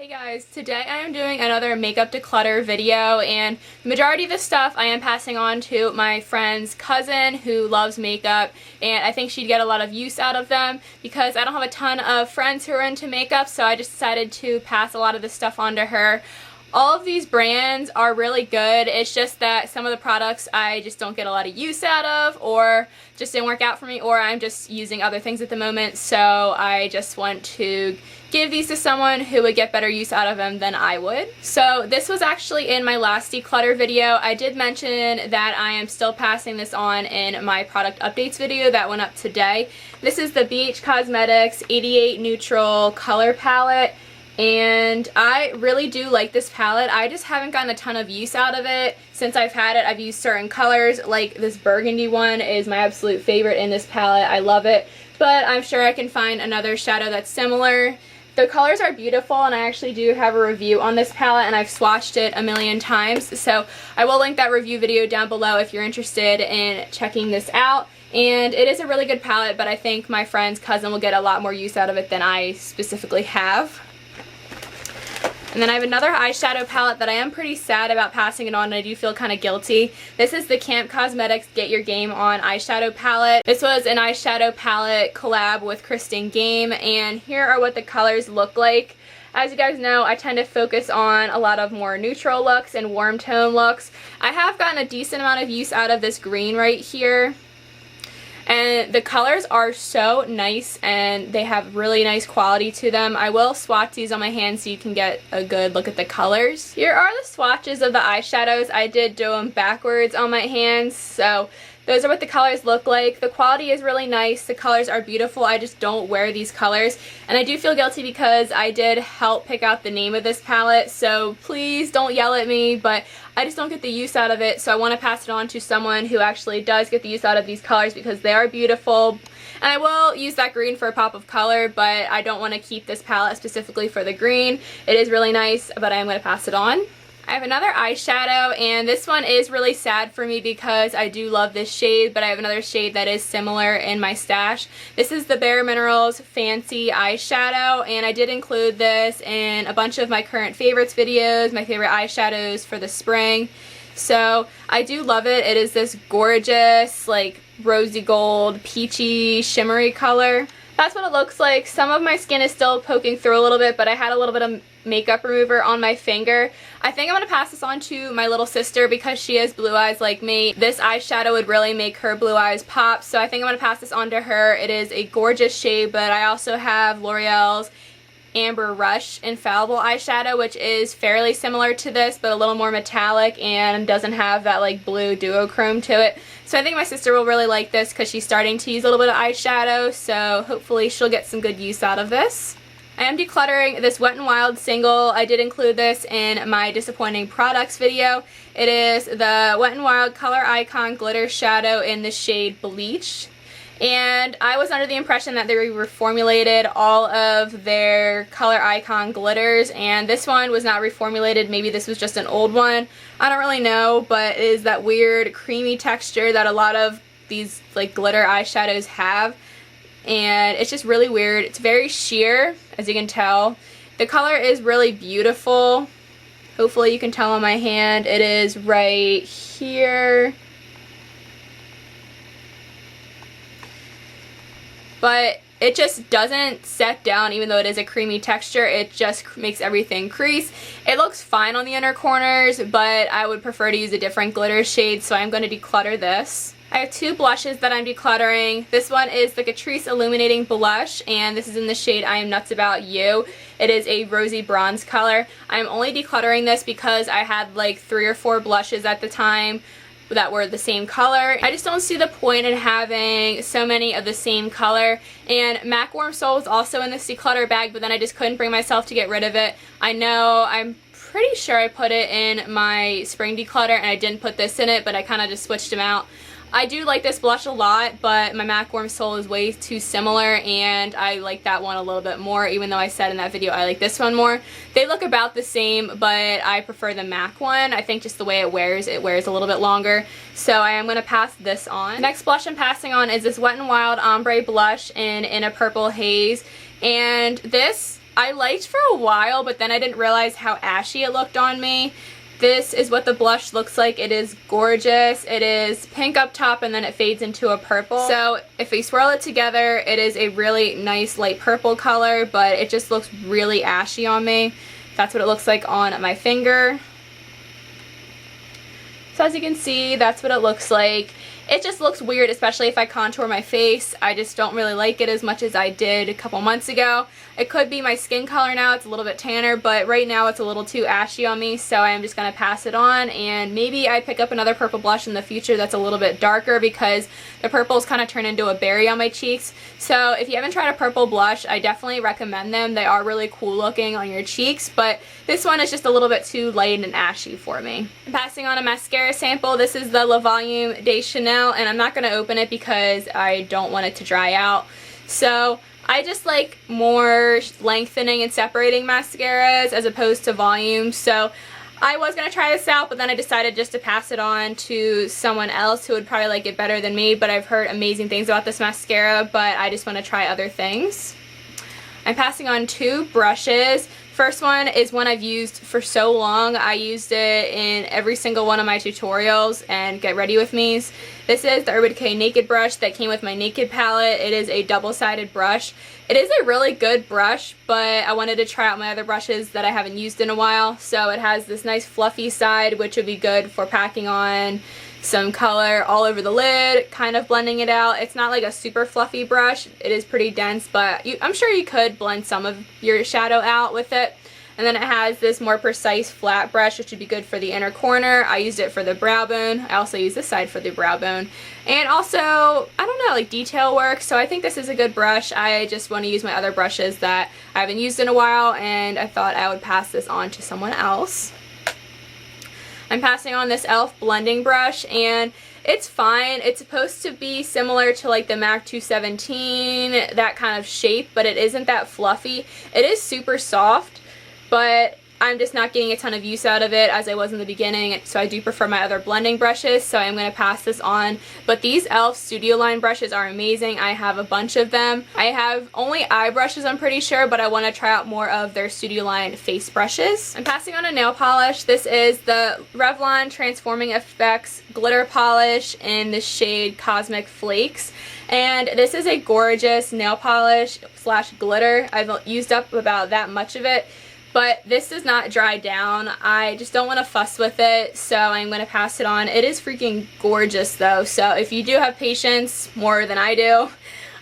Hey guys, today I am doing another makeup declutter video, and the majority of this stuff I am passing on to my friend's cousin who loves makeup, and I think she'd get a lot of use out of them because I don't have a ton of friends who are into makeup, so I just decided to pass a lot of this stuff on to her. All of these brands are really good. It's just that some of the products I just don't get a lot of use out of, or just didn't work out for me, or I'm just using other things at the moment, so I just want to give these to someone who would get better use out of them than I would. So this was actually in my last declutter video. I did mention that I am still passing this on in my product updates video that went up today. This is the BH Cosmetics 88 Neutral Color Palette. And I really do like this palette. I just haven't gotten a ton of use out of it since I've had it. I've used certain colors, like this burgundy one is my absolute favorite in this palette. I love it, but I'm sure I can find another shadow that's similar. The colors are beautiful, and I actually do have a review on this palette, and I've swatched it a million times, so I will link that review video down below if you're interested in checking this out. And it is a really good palette, but I think my friend's cousin will get a lot more use out of it than I specifically have. And then I have another eyeshadow palette that I am pretty sad about passing it on, and I do feel kind of guilty. This is the Camp Cosmetics Get Your Gehm On eyeshadow palette. This was an eyeshadow palette collab with Christine Game, and here are what the colors look like. As you guys know, I tend to focus on a lot of more neutral looks and warm tone looks. I have gotten a decent amount of use out of this green right here. And the colors are so nice, and they have really nice quality to them. I will swatch these on my hand so you can get a good look at the colors. Here are the swatches of the eyeshadows. I did do them backwards on my hands, so those are what the colors look like. The quality is really nice. The colors are beautiful. I just don't wear these colors. And I do feel guilty because I did help pick out the name of this palette, so please don't yell at me, but I just don't get the use out of it, so I want to pass it on to someone who actually does get the use out of these colors because they are beautiful. And I will use that green for a pop of color, but I don't want to keep this palette specifically for the green. It is really nice, but I am going to pass it on. I have another eyeshadow, and this one is really sad for me because I do love this shade, but I have another shade that is similar in my stash. This is the Bare Minerals Fancy Eyeshadow, and I did include this in a bunch of my current favorites videos, my favorite eyeshadows for the spring. So I do love it. It is this gorgeous, like, rosy gold, peachy, shimmery color. That's what it looks like. Some of my skin is still poking through a little bit, but I had a little bit of makeup remover on my finger. I think I'm going to pass this on to my little sister because she has blue eyes like me. This eyeshadow would really make her blue eyes pop, so I think I'm going to pass this on to her. It is a gorgeous shade, but I also have L'Oreal's Amber Rush Infallible eyeshadow, which is fairly similar to this, but a little more metallic and doesn't have that like blue duochrome to it. So I think my sister will really like this because she's starting to use a little bit of eyeshadow, so hopefully she'll get some good use out of this. I am decluttering this Wet n Wild single. I did include this in my disappointing products video. It is the Wet n Wild Color Icon Glitter Shadow in the shade Bleach. And I was under the impression that they reformulated all of their Color Icon glitters, and this one was not reformulated. Maybe this was just an old one. I don't really know, but it is that weird creamy texture that a lot of these like glitter eyeshadows have. And it's just really weird. It's very sheer, as you can tell. The color is really beautiful. Hopefully you can tell on my hand. It is right here. But it just doesn't set down, even though it is a creamy texture. It just makes everything crease. It looks fine on the inner corners, but I would prefer to use a different glitter shade, so I'm going to declutter this. I have two blushes that I'm decluttering. This one is the Catrice Illuminating Blush, and this is in the shade I Am Nuts About You. It is a rosy bronze color. I'm only decluttering this because I had like 3 or 4 blushes at the time that were the same color. I just don't see the point in having so many of the same color. And MAC Warm Soul was also in this declutter bag, but then I just couldn't bring myself to get rid of it. I know, I'm pretty sure I put it in my spring declutter and I didn't put this in it, but I kind of just switched them out. I do like this blush a lot, but my MAC Warm Soul is way too similar, and I like that one a little bit more, even though I said in that video I like this one more. They look about the same, but I prefer the MAC one. I think just the way it wears a little bit longer. So I am going to pass this on. The next blush I'm passing on is this Wet n Wild Ombre Blush in a Purple Haze. And this I liked for a while, but then I didn't realize how ashy it looked on me. This is what the blush looks like. It is gorgeous. It is pink up top and then it fades into a purple. So if we swirl it together, it is a really nice light purple color, but it just looks really ashy on me. That's what it looks like on my finger. So as you can see, that's what it looks like. It just looks weird, especially if I contour my face. I just don't really like it as much as I did a couple months ago. It could be my skin color now, it's a little bit tanner, but right now it's a little too ashy on me, so I am just going to pass it on, and maybe I pick up another purple blush in the future that's a little bit darker because the purples kind of turn into a berry on my cheeks. So if you haven't tried a purple blush, I definitely recommend them. They are really cool looking on your cheeks, but this one is just a little bit too light and ashy for me. I'm passing on a mascara sample. This is the Le Volume de Chanel, and I'm not going to open it because I don't want it to dry out. So I just like more lengthening and separating mascaras as opposed to volume. So I was going to try this out, but then I decided just to pass it on to someone else who would probably like it better than me. But I've heard amazing things about this mascara, but I just want to try other things. I'm passing on two brushes. First one is one I've used for so long. I used it in every single one of my tutorials and Get Ready With Me's. This is the Urban Decay Naked brush that came with my Naked palette. It is a double-sided brush. It is a really good brush, but I wanted to try out my other brushes that I haven't used in a while. So it has this nice fluffy side, which would be good for packing on some color all over the lid, kind of blending it out. It's not like a super fluffy brush. It is pretty dense, but I'm sure you could blend some of your shadow out with it. And then it has this more precise flat brush, which would be good for the inner corner. I used it for the brow bone. I also use this side for the brow bone. And also, I don't know, like detail work. So I think this is a good brush. I just want to use my other brushes that I haven't used in a while, and I thought I would pass this on to someone else. I'm passing on this e.l.f. blending brush, and it's fine. It's supposed to be similar to like the MAC 217, that kind of shape, but it isn't that fluffy. It is super soft, but I'm just not getting a ton of use out of it as I was in the beginning, so I do prefer my other blending brushes, so I'm going to pass this on. But these e.l.f. Studio Line brushes are amazing. I have a bunch of them. I have only eye brushes, I'm pretty sure, but I want to try out more of their Studio Line face brushes. I'm passing on a nail polish. This is the Revlon Transforming Effects Glitter Polish in the shade Cosmic Flakes. And this is a gorgeous nail polish slash glitter. I've used up about that much of it, but this does not dry down. I just don't want to fuss with it, so I'm going to pass it on. It is freaking gorgeous though, so if you do have patience, more than I do,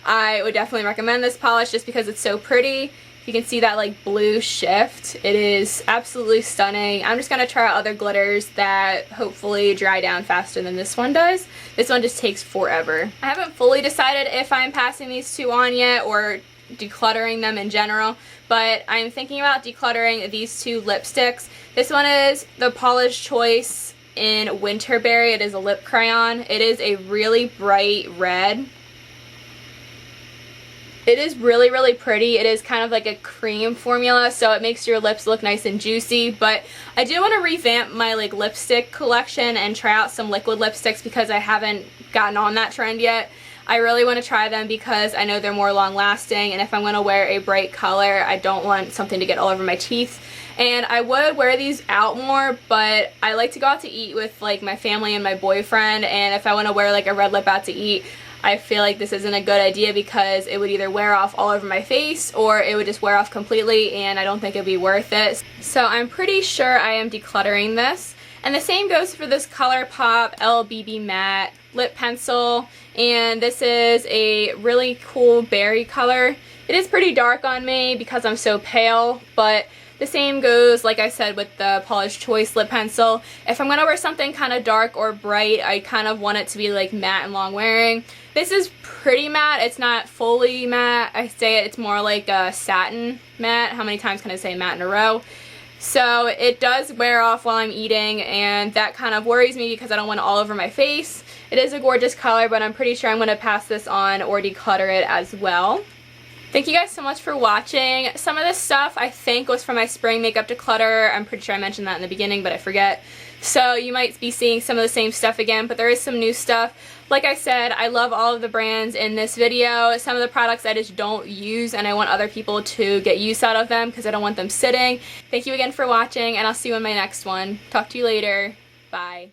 I would definitely recommend this polish just because it's so pretty. You can see that like blue shift. It is absolutely stunning. I'm just going to try out other glitters that hopefully dry down faster than this one does. This one just takes forever. I haven't fully decided if I'm passing these two on yet or decluttering them in general, but I'm thinking about decluttering these two lipsticks. This one is the Paula's Choice in Winterberry. It is a lip crayon. It is a really bright red. It is really, really pretty. It is kind of like a cream formula, so it makes your lips look nice and juicy, but I do want to revamp my like lipstick collection and try out some liquid lipsticks because I haven't gotten on that trend yet. I really want to try them because I know they're more long lasting, and if I'm going to wear a bright color, I don't want something to get all over my teeth. And I would wear these out more, but I like to go out to eat with like my family and my boyfriend, and if I want to wear like a red lip out to eat, I feel like this isn't a good idea because it would either wear off all over my face or it would just wear off completely, and I don't think it'd be worth it. So I'm pretty sure I am decluttering this. And the same goes for this ColourPop LBB Matte lip pencil, and this is a really cool berry color. It is pretty dark on me because I'm so pale, but the same goes, like I said, with the Paula's Choice lip pencil. If I'm going to wear something kind of dark or bright, I kind of want it to be like matte and long wearing. This is pretty matte. It's not fully matte. I say it's more like a satin matte. How many times can I say matte in a row? So it does wear off while I'm eating, and that kind of worries me because I don't want it all over my face. It is a gorgeous color, but I'm pretty sure I'm going to pass this on or declutter it as well. Thank you guys so much for watching. Some of this stuff I think was from my Spring Makeup Declutter. I'm pretty sure I mentioned that in the beginning, but I forget. So you might be seeing some of the same stuff again, but there is some new stuff. Like I said, I love all of the brands in this video. Some of the products I just don't use, and I want other people to get use out of them because I don't want them sitting. Thank you again for watching, and I'll see you in my next one. Talk to you later. Bye.